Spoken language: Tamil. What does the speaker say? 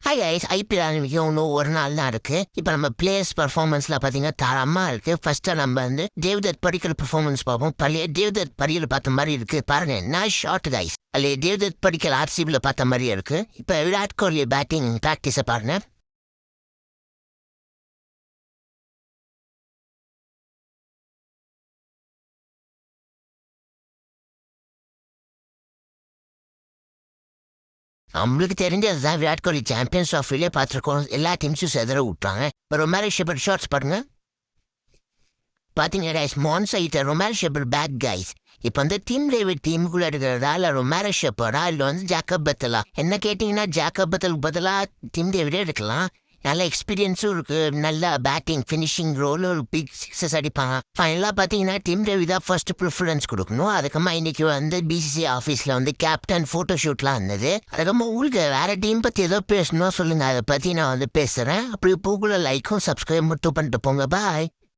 ஹாய் கைஸ், ஐபிஎல் ஆரம்பிக்க இன்னும் ஒரு நாள் தான் இருக்கு. இப்போ நம்ம பிளேயர்ஸ் பர்ஃபார்மன்ஸ்ல பார்த்தீங்கன்னா தரமா இருக்கு. ஃபர்ஸ்ட் நம்ம வந்து தேவ்தத் படிக்கல் பர்ஃபார்மன்ஸ் பார்ப்போம். பழைய தேவ்தத் படிக்கல் பார்த்த மாதிரி இருக்கு. பாருங்க, நைஸ் ஷாட் கைஸ். அல்ல தேவ்தத் படிக்கல் ஆர்சிபியில் பார்த்த மாதிரியே இருக்கு. இப்போ விராட் கோலி பேட்டிங் ப்ராக்டிஸை பாருங்க. நம்மளுக்கு தெரிஞ்சதுதான் விராட் கோலி சாம்பியன்ஸ் ட்ராஃபிலே பார்த்துருக்கோம். எல்லா டீம்ஸும் செதற விட்டாங்க. இப்போ ரொமாரி ஷெபர்ட் ஷார்ட்ஸ் பாருங்க. பார்த்தீங்கன்னா கைஸ், மான்சைட்ட ரொமாரி ஷெபர்ட் பேக் கைஸ். இப்போ வந்து டீம் டேவிட் டீமுக்குள்ள இருக்கிறதால ரொமாரி ஷெப்பர்டா இல்லை வந்து ஜாக்கப் பத்தலா? என்ன கேட்டிங்கன்னா ஜாக்கப் பத்தலுக்கு பதிலாக டீம் டேவிடே எடுக்கலாம். நல்ல எக்ஸ்பீரியன்ஸும் இருக்கு. நல்ல பேட்டிங் ஃபினிஷிங் ரோல் ஒரு பிக் சிக்ஸஸ் அடிப்பாங்க. ஃபைனலாக பார்த்தீங்கன்னா டீம் டேவிட் தான் ஃபர்ஸ்ட் ப்ரிஃபரன்ஸ் கொடுக்கணும். அதுக்கப்புறமா இன்னைக்கு வந்து பிசிசி ஆஃபீஸில் வந்து கேப்டன் ஃபோட்டோ ஷூட்லாம் இருந்தது. அதுக்கப்புறமா உங்களுக்கு வேற டீம் பற்றி ஏதோ பேசணும் சொல்லுங்க, அதை பற்றி நான் வந்து பேசுகிறேன். அப்படி பூக்குள்ள லைக்கும் சப்ஸ்கிரைப் மட்டும் பண்ணிட்டு போங்க. பாய்.